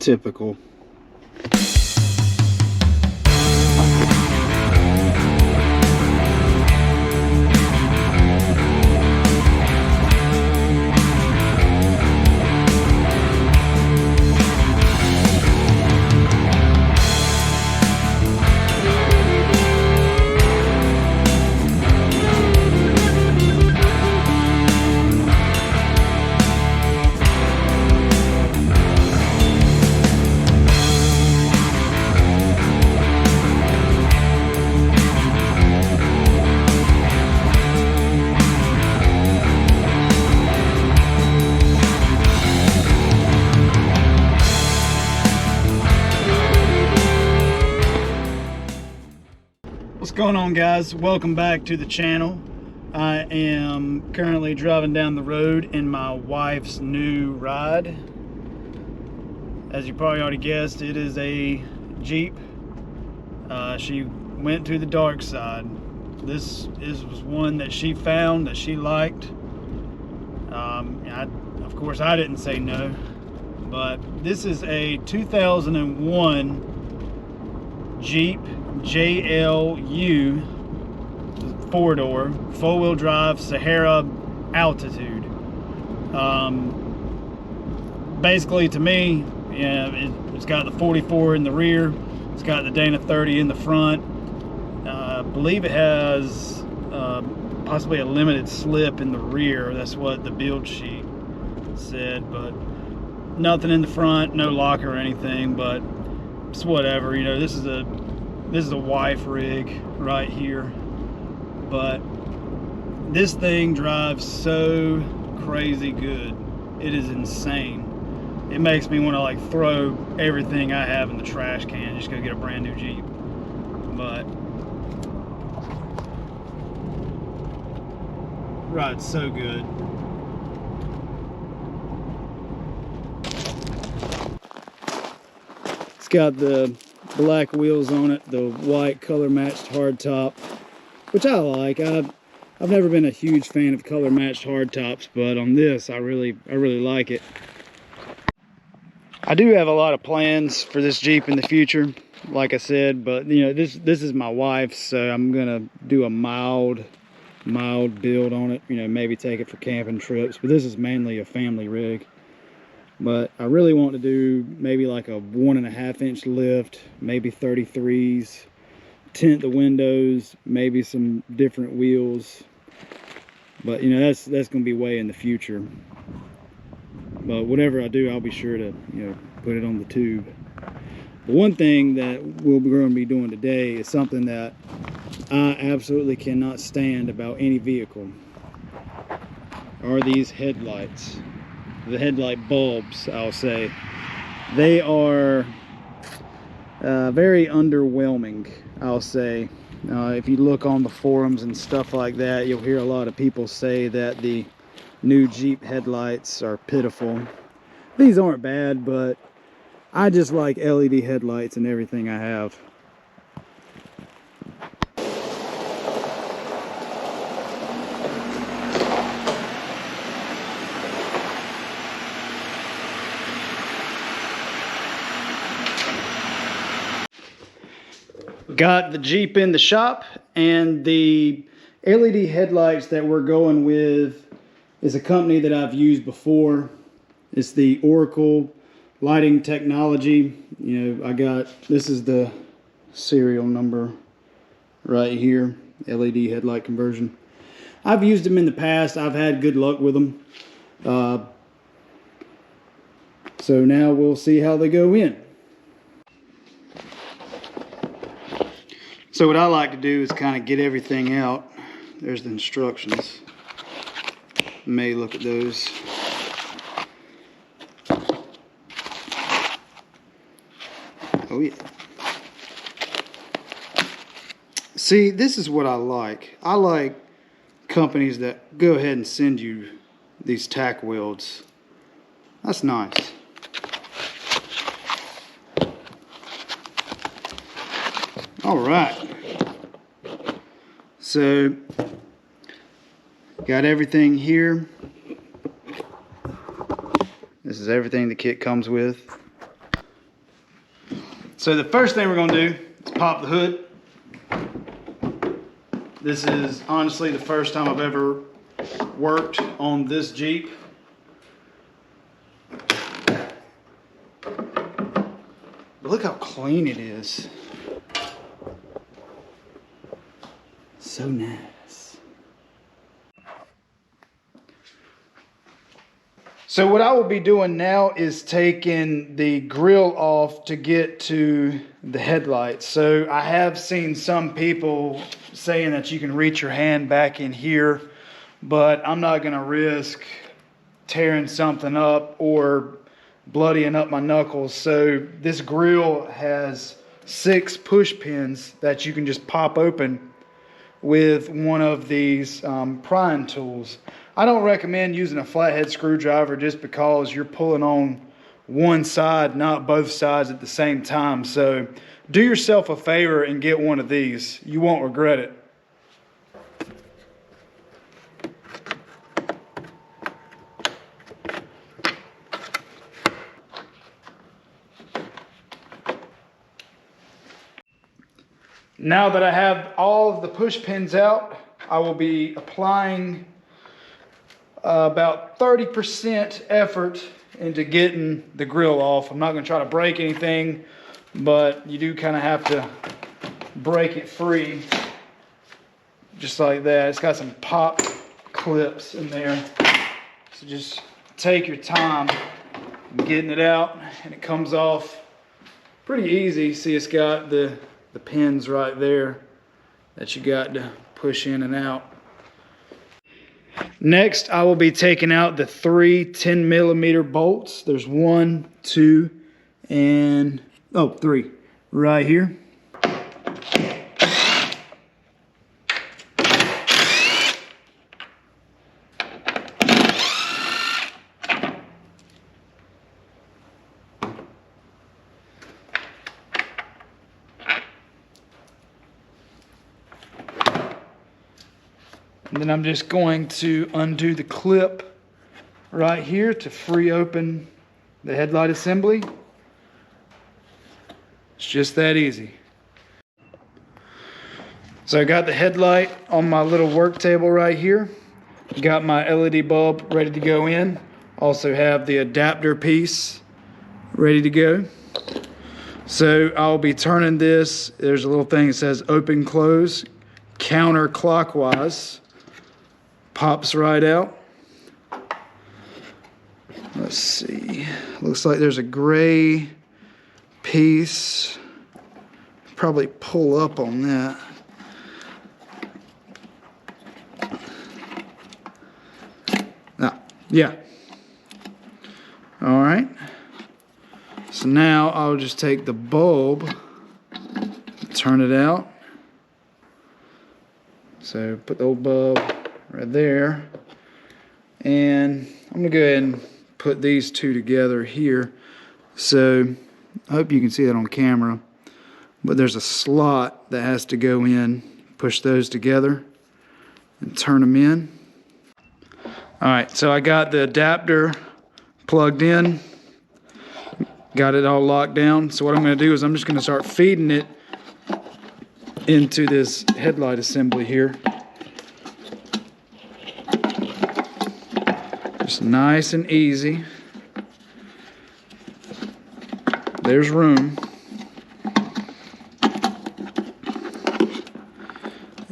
Typical. What's going on, guys? Welcome back to the channel. I am currently driving down the road in my wife's new ride. As you probably already guessed, it is a Jeep. She went to the dark side. This was one that she found that she liked. Of course, I didn't say no, but this is a 2001 Jeep JLU 4-door, 4-wheel drive Sahara Altitude. Basically, to me, yeah, it's got the 44 in the rear, it's got the Dana 30 in the front. I believe it has possibly a limited slip in the rear. That's what the build sheet said, but nothing in the front, no locker or anything. But it's whatever, you know. This is a wife rig right here, but this thing drives so crazy good. It is insane. It makes me want to like throw everything I have in the trash can, just go get a brand new Jeep. But rides so good. It's got the black wheels on it, the white color matched hardtop, which I like. I've never been a huge fan of color matched hardtops, but on this I really like it. I do have a lot of plans for this Jeep in the future, like I said, but you know, this is my wife's, so I'm gonna do a mild build on it, you know, maybe take it for camping trips, but this is mainly a family rig. But I really want to do maybe like a 1.5-inch lift, maybe 33s, tint the windows, maybe some different wheels. But you know, that's going to be way in the future. But whatever I do, I'll be sure to, you know, put it on the tube. But one thing that we're going to be doing today is something that I absolutely cannot stand about any vehicle, are these headlights. The headlight bulbs, I'll say. They are very underwhelming, I'll say. If you look on the forums and stuff like that, you'll hear a lot of people say that the new Jeep headlights are pitiful. These aren't bad, but I just like LED headlights in everything I have. Got the Jeep in the shop, and the LED headlights that we're going with is a company that I've used before. It's the Oracle Lighting Technology. You know, this is the serial number right here, LED headlight conversion. I've used them in the past. I've had good luck with them. So now we'll see how they go in. So what I like to do is kind of get everything out. There's the instructions. You may look at those. Oh yeah. See, this is what I like. I like companies that go ahead and send you these tack welds. That's nice. All right. So, got everything here. This is everything the kit comes with. So the first thing we're gonna do is pop the hood. This is honestly the first time I've ever worked on this Jeep. But look how clean it is. So nice. So what I will be doing now is taking the grill off to get to the headlights. So I have seen some people saying that you can reach your hand back in here, but I'm not gonna risk tearing something up or bloodying up my knuckles. So this grill has 6 push pins that you can just pop open with one of these prying tools. I don't recommend using a flathead screwdriver just because you're pulling on one side, not both sides at the same time. So do yourself a favor and get one of these. You won't regret it. Now that I have all of the push pins out, I will be applying about 30% effort into getting the grill off. I'm not going to try to break anything, but you do kind of have to break it free, just like that. It's got some pop clips in there, so just take your time getting it out, and it comes off pretty easy. See, it's got the pins right there that you got to push in and out. Next, I will be taking out the 3 10mm bolts. There's 1, 2, and 3 right here. And then I'm just going to undo the clip right here to free open the headlight assembly. It's just that easy. So I got the headlight on my little work table right here. Got my LED bulb ready to go in. Also have the adapter piece ready to go. So I'll be turning this. There's a little thing that says open close counterclockwise. Pops right out. Let's see. Looks like there's a gray piece. Probably pull up on that. Yeah. All right. So now I'll just take the bulb, turn it out. So put the old bulb right there, and I'm gonna go ahead and put these two together here. So I hope you can see that on camera, but there's a slot that has to go in. Push those together and turn them in. All right, so I got the adapter plugged in, got it all locked down. So what I'm gonna do is I'm just gonna start feeding it into this headlight assembly here. Just nice and easy. There's room.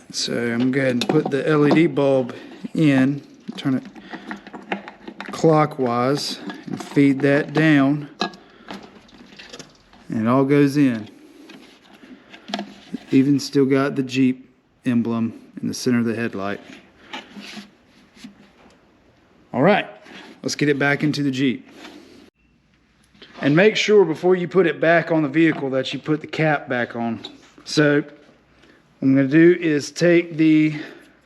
So I'm gonna go ahead and put the LED bulb in, turn it clockwise, and feed that down, and it all goes in. Even still got the Jeep emblem in the center of the headlight. All right, let's get it back into the Jeep. And make sure before you put it back on the vehicle that you put the cap back on. So what I'm gonna do is take the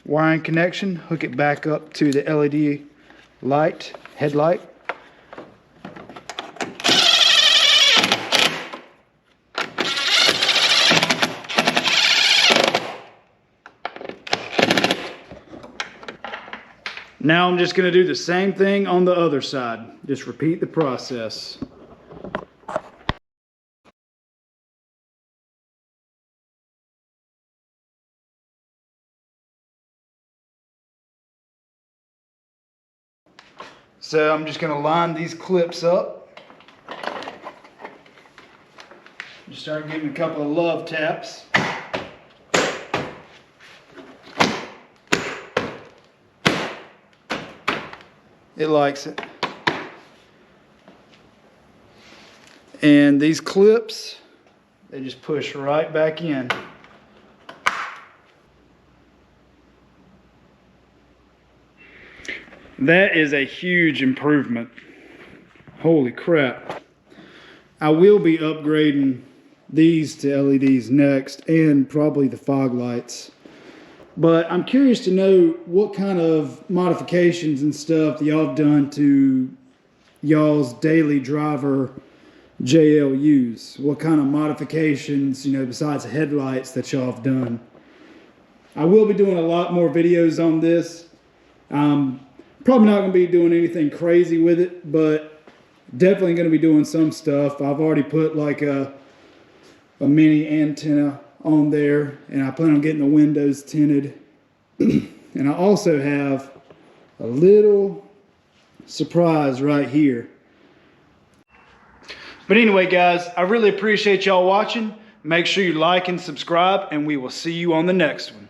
wiring connection, hook it back up to the LED light, headlight. Now I'm just going to do the same thing on the other side. Just repeat the process. So I'm just going to line these clips up. Just start giving a couple of love taps. It likes it. And these clips, they just push right back in. That is a huge improvement. Holy crap. I will be upgrading these to LEDs next, and probably the fog lights. But I'm curious to know what kind of modifications and stuff y'all have done to y'all's daily driver JLUs. What kind of modifications, you know, besides the headlights that y'all have done. I will be doing a lot more videos on this. Probably not going to be doing anything crazy with it, but definitely going to be doing some stuff. I've already put like a mini antenna on there, and I plan on getting the windows tinted. And I also have a little surprise right here. But anyway, guys, I really appreciate y'all watching. Make sure you like and subscribe, and we will see you on the next one.